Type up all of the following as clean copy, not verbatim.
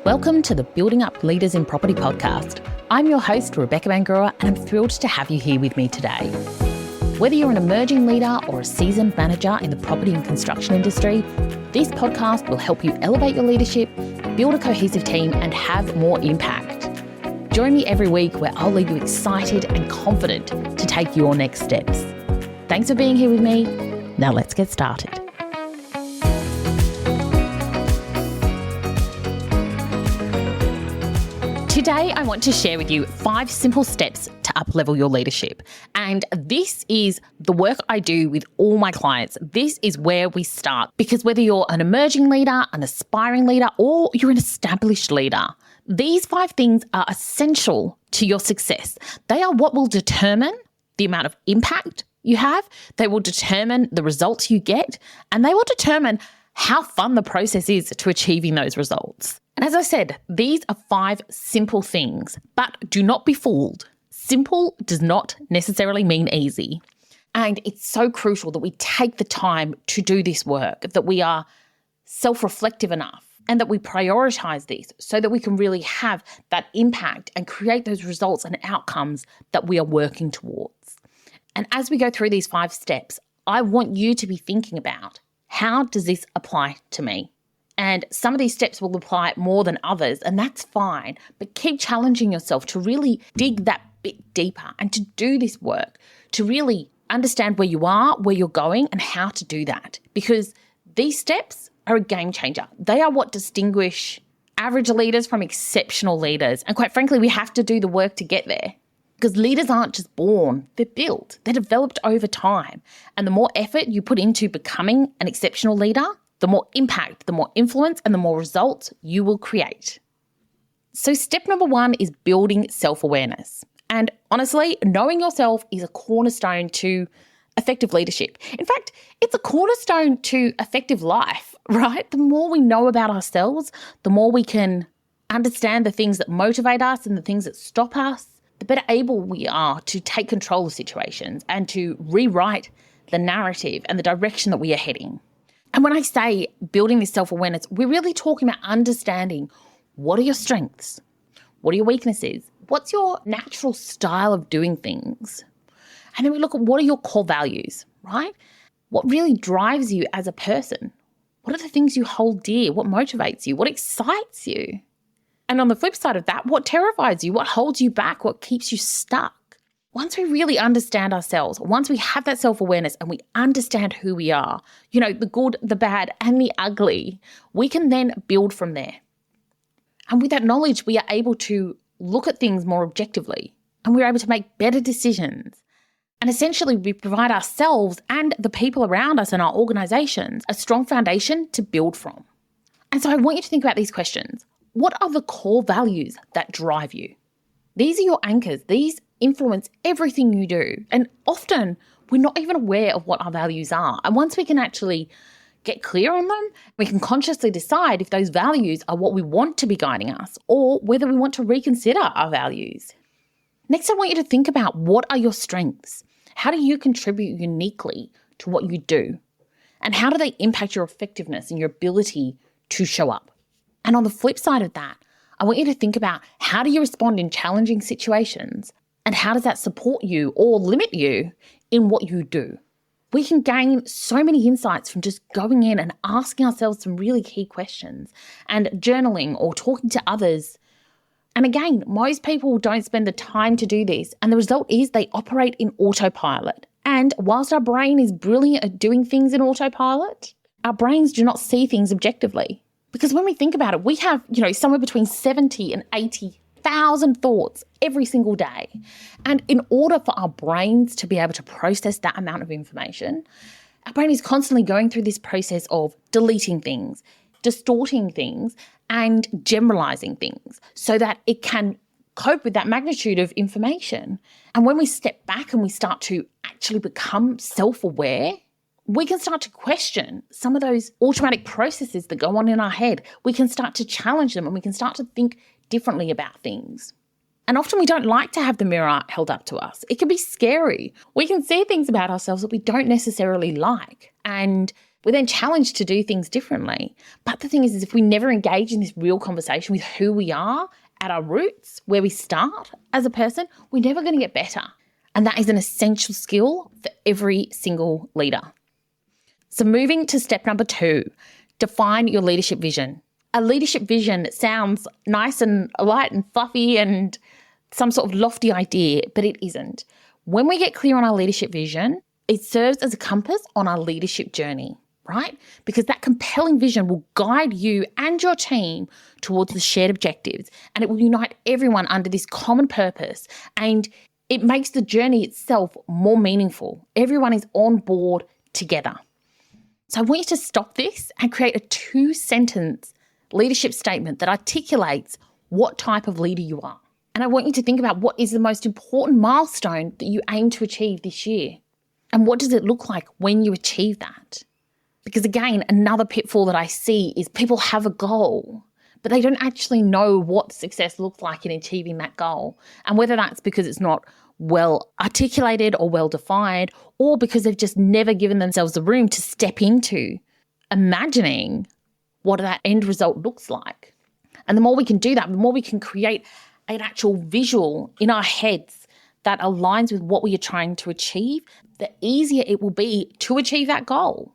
Welcome to the Building Up Leaders in Property podcast. I'm your host, Rebecca Bangura, and I'm thrilled to have you here with me today. Whether you're an emerging leader or a seasoned manager in the property and construction industry, this podcast will help you elevate your leadership, build a cohesive team, and have more impact. Join me every week where I'll leave you excited and confident to take your next steps. Thanks for being here with me. Now let's get started. Today, I want to share with you 5 simple steps to up-level your leadership. And this is the work I do with all my clients. This is where we start, because whether you're an emerging leader, an aspiring leader, or you're an established leader, these 5 things are essential to your success. They are what will determine the amount of impact you have. They will determine the results you get, and they will determine how fun the process is to achieving those results. And as I said, these are 5 simple things, but do not be fooled. Simple does not necessarily mean easy. And it's so crucial that we take the time to do this work, that we are self-reflective enough and that we prioritize this so that we can really have that impact and create those results and outcomes that we are working towards. And as we go through these 5 steps, I want you to be thinking about, how does this apply to me? And some of these steps will apply more than others, and that's fine. But keep challenging yourself to really dig that bit deeper and to do this work, to really understand where you are, where you're going, and how to do that. Because these steps are a game changer. They are what distinguish average leaders from exceptional leaders. And quite frankly, we have to do the work to get there. Because leaders aren't just born, they're built, they're developed over time. And the more effort you put into becoming an exceptional leader, the more impact, the more influence, and the more results you will create. So step number 1 is building self-awareness. And honestly, knowing yourself is a cornerstone to effective leadership. In fact, it's a cornerstone to effective life, right? The more we know about ourselves, the more we can understand the things that motivate us and the things that stop us, the better able we are to take control of situations and to rewrite the narrative and the direction that we are heading. And when I say building this self-awareness, we're really talking about understanding, what are your strengths? What are your weaknesses? What's your natural style of doing things? And then we look at, what are your core values, right? What really drives you as a person? What are the things you hold dear? What motivates you? What excites you? And on the flip side of that, what terrifies you? What holds you back? What keeps you stuck? Once we really understand ourselves, once we have that self-awareness and we understand who we are, the good, the bad, and the ugly, we can then build from there. And with that knowledge, we are able to look at things more objectively, and we're able to make better decisions. And essentially, we provide ourselves and the people around us and our organizations a strong foundation to build from. And so I want you to think about these questions. What are the core values that drive you? These are your anchors. These influence everything you do. And often we're not even aware of what our values are. And once we can actually get clear on them, we can consciously decide if those values are what we want to be guiding us or whether we want to reconsider our values. Next, I want you to think about, what are your strengths? How do you contribute uniquely to what you do? And how do they impact your effectiveness and your ability to show up? And on the flip side of that, I want you to think about, how do you respond in challenging situations? And how does that support you or limit you in what you do? We can gain so many insights from just going in and asking ourselves some really key questions and journaling or talking to others. And again, most people don't spend the time to do this. And the result is they operate in autopilot. And whilst our brain is brilliant at doing things in autopilot, our brains do not see things objectively. Because when we think about it, we have, somewhere between 70 and 80,000 thoughts every single day. And in order for our brains to be able to process that amount of information, our brain is constantly going through this process of deleting things, distorting things, and generalizing things so that it can cope with that magnitude of information. And when we step back and we start to actually become self-aware, we can start to question some of those automatic processes that go on in our head. We can start to challenge them, and we can start to think differently about things. And often we don't like to have the mirror held up to us. It can be scary. We can see things about ourselves that we don't necessarily like. And We're then challenged to do things differently. But the thing is if we never engage in this real conversation with who we are at our roots, where we start as a person, we're never going to get better. And that is an essential skill for every single leader. So moving to step number 2, define your leadership vision. A leadership vision sounds nice and light and fluffy and some sort of lofty idea, but it isn't. When we get clear on our leadership vision, it serves as a compass on our leadership journey, right? Because that compelling vision will guide you and your team towards the shared objectives, and it will unite everyone under this common purpose, and it makes the journey itself more meaningful. Everyone is on board together. So I want you to stop this and create a 2-sentence leadership statement that articulates what type of leader you are. And I want you to think about what is the most important milestone that you aim to achieve this year. And what does it look like when you achieve that? Because again, another pitfall that I see is people have a goal, but they don't actually know what success looks like in achieving that goal. And whether that's because it's not well articulated or well defined, or because they've just never given themselves the room to step into imagining what that end result looks like. And the more we can do that, the more we can create an actual visual in our heads that aligns with what we are trying to achieve, the easier it will be to achieve that goal,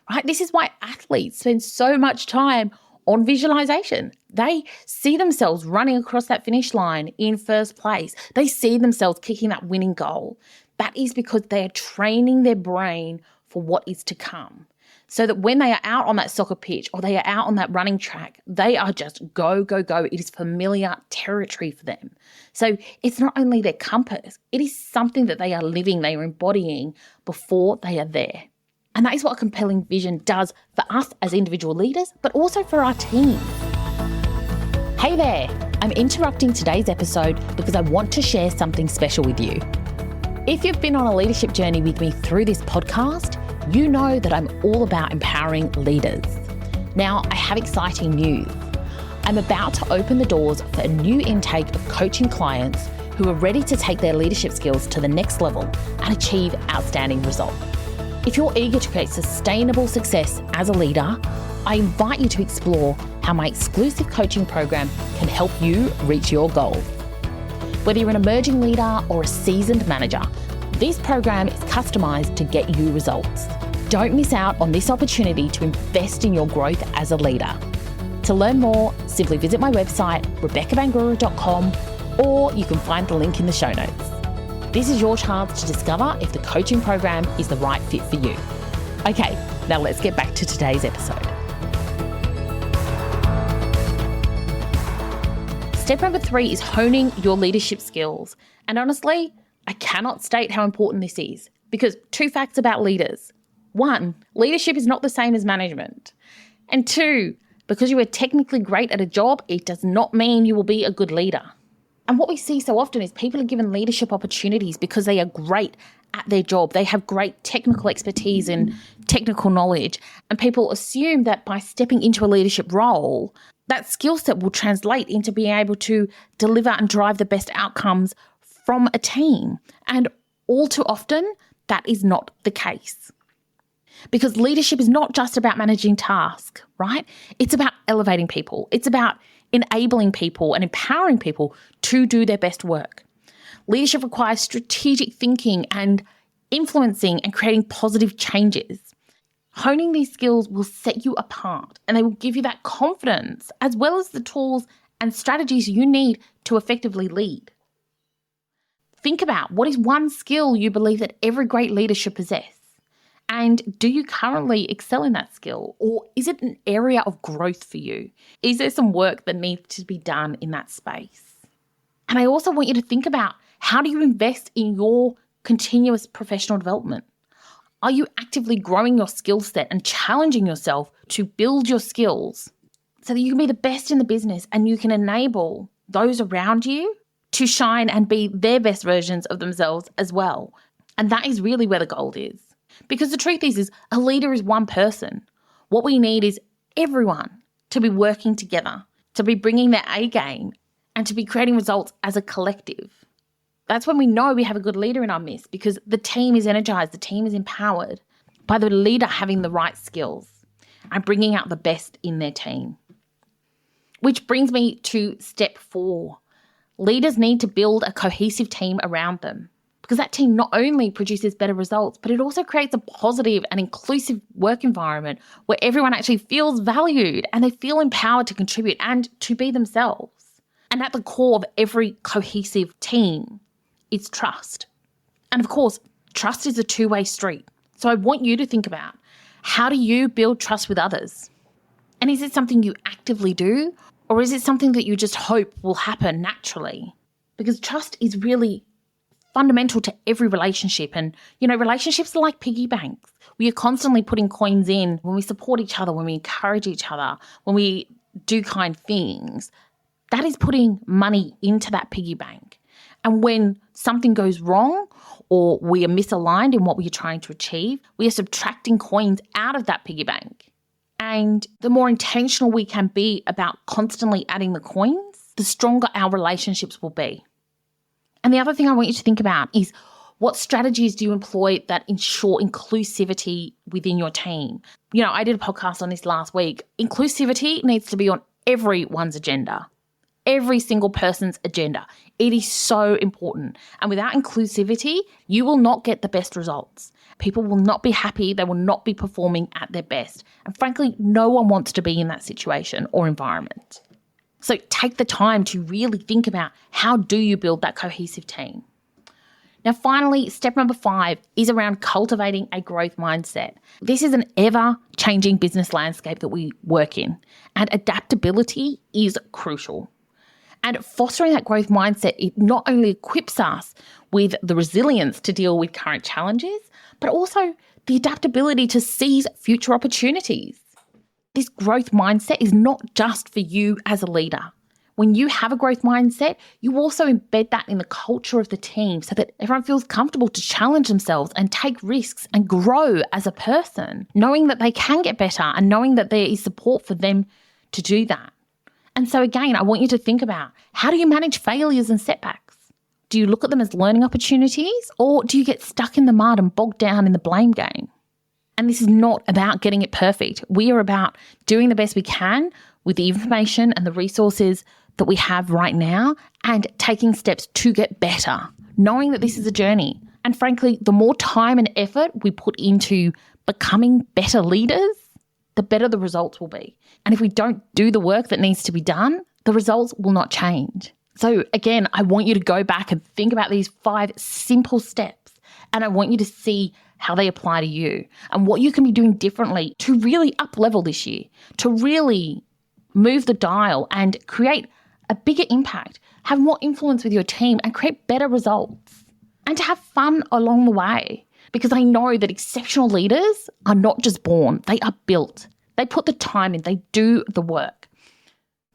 right? This is why athletes spend so much time on visualization. They see themselves running across that finish line in first place. They see themselves kicking that winning goal. That is because they are training their brain for what is to come. So that when they are out on that soccer pitch or they are out on that running track, they are just go, go, go. It is familiar territory for them. So it's not only their compass, it is something that they are living, they are embodying before they are there. And that is what a compelling vision does for us as individual leaders, but also for our team. Hey there, I'm interrupting today's episode because I want to share something special with you. If you've been on a leadership journey with me through this podcast, you know that I'm all about empowering leaders. Now, I have exciting news. I'm about to open the doors for a new intake of coaching clients who are ready to take their leadership skills to the next level and achieve outstanding results. If you're eager to create sustainable success as a leader, I invite you to explore how my exclusive coaching program can help you reach your goals. Whether you're an emerging leader or a seasoned manager, this program is customized to get you results. Don't miss out on this opportunity to invest in your growth as a leader. To learn more, simply visit my website, rebeccabangura.com, or you can find the link in the show notes. This is your chance to discover if the coaching program is the right fit for you. Okay, now let's get back to today's episode. Step number 3 is honing your leadership skills. And honestly, I cannot state how important this is because 2 facts about leaders. 1, leadership is not the same as management. And 2, because you are technically great at a job, it does not mean you will be a good leader. And what we see so often is people are given leadership opportunities because they are great at their job. They have great technical expertise and technical knowledge. And people assume that by stepping into a leadership role, that skill set will translate into being able to deliver and drive the best outcomes from a team. And all too often, that is not the case. Because leadership is not just about managing tasks, right? It's about elevating people. It's about enabling people and empowering people to do their best work. Leadership requires strategic thinking and influencing and creating positive changes. Honing these skills will set you apart and they will give you that confidence as well as the tools and strategies you need to effectively lead. Think about what is one skill you believe that every great leader should possess? And do you currently excel in that skill? Or is it an area of growth for you? Is there some work that needs to be done in that space? And I also want you to think about how do you invest in your continuous professional development? Are you actively growing your skill set and challenging yourself to build your skills so that you can be the best in the business and you can enable those around you to shine and be their best versions of themselves as well? And that is really where the gold is. Because the truth is a leader is one person. What we need is everyone to be working together, to be bringing their A game and to be creating results as a collective. That's when we know we have a good leader in our midst because the team is energized, the team is empowered. by the leader having the right skills and bringing out the best in their team. Which brings me to step 4. Leaders need to build a cohesive team around them, because that team not only produces better results, but it also creates a positive and inclusive work environment where everyone actually feels valued and they feel empowered to contribute and to be themselves. And at the core of every cohesive team is trust. And of course, trust is a two-way street. So I want you to think about, how do you build trust with others? And is it something you actively do, or is it something that you just hope will happen naturally? Because trust is really fundamental to every relationship. And, relationships are like piggy banks. We are constantly putting coins in when we support each other, when we encourage each other, when we do kind things. That is putting money into that piggy bank. And when something goes wrong or we are misaligned in what we are trying to achieve, we are subtracting coins out of that piggy bank. And the more intentional we can be about constantly adding the coins, the stronger our relationships will be. And the other thing I want you to think about is, what strategies do you employ that ensure inclusivity within your team? I did a podcast on this last week. Inclusivity needs to be on everyone's agenda, every single person's agenda. It is so important. And without inclusivity, you will not get the best results. People will not be happy. They will not be performing at their best. And frankly, no one wants to be in that situation or environment. So take the time to really think about, how do you build that cohesive team? Now, finally, step number 5 is around cultivating a growth mindset. This is an ever-changing business landscape that we work in, and adaptability is crucial. And fostering that growth mindset, it not only equips us with the resilience to deal with current challenges, but also the adaptability to seize future opportunities. This growth mindset is not just for you as a leader. When you have a growth mindset, you also embed that in the culture of the team so that everyone feels comfortable to challenge themselves and take risks and grow as a person, knowing that they can get better and knowing that there is support for them to do that. And so again, I want you to think about, how do you manage failures and setbacks? Do you look at them as learning opportunities, or do you get stuck in the mud and bogged down in the blame game? And this is not about getting it perfect. We are about doing the best we can with the information and the resources that we have right now, and taking steps to get better, knowing that this is a journey. And frankly, the more time and effort we put into becoming better leaders, the better the results will be. And if we don't do the work that needs to be done, the results will not change. So again, I want you to go back and think about these 5 simple steps, and I want you to see how they apply to you and what you can be doing differently to really up-level this year, to really move the dial and create a bigger impact, have more influence with your team, and create better results, and to have fun along the way. Because I know that exceptional leaders are not just born, they are built. They put the time in, they do the work.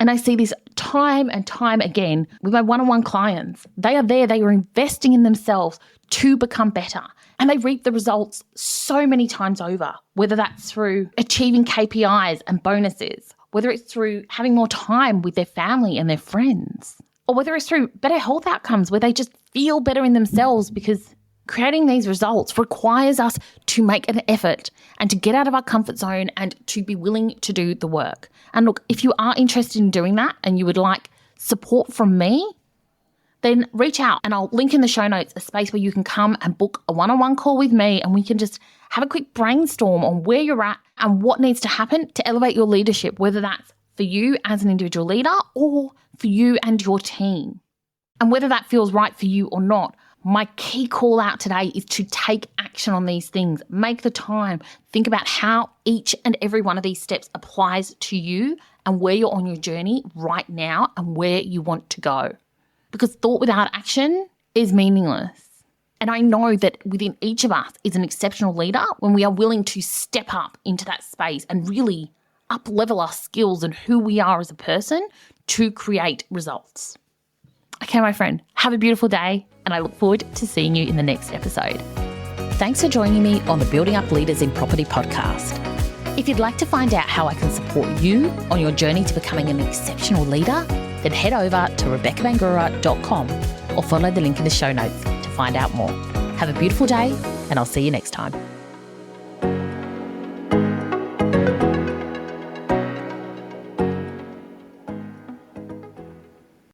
And I see this time and time again with my one-on-one clients. They are there, they are investing in themselves to become better. And they reap the results so many times over, whether that's through achieving KPIs and bonuses, whether it's through having more time with their family and their friends, or whether it's through better health outcomes where they just feel better in themselves, because creating these results requires us to make an effort and to get out of our comfort zone and to be willing to do the work. And look, if you are interested in doing that and you would like support from me, then reach out, and I'll link in the show notes a space where you can come and book a one-on-one call with me, and we can just have a quick brainstorm on where you're at and what needs to happen to elevate your leadership, whether that's for you as an individual leader or for you and your team. And whether that feels right for you or not, my key call out today is to take action on these things. Make the time. Think about how each and every one of these steps applies to you and where you're on your journey right now and where you want to go. Because thought without action is meaningless. And I know that within each of us is an exceptional leader when we are willing to step up into that space and really up-level our skills and who we are as a person to create results. Okay, my friend, have a beautiful day, and I look forward to seeing you in the next episode. Thanks for joining me on the Building Up Leaders in Property podcast. If you'd like to find out how I can support you on your journey to becoming an exceptional leader, then head over to rebeccabangura.com or follow the link in the show notes to find out more. Have a beautiful day, and I'll see you next time.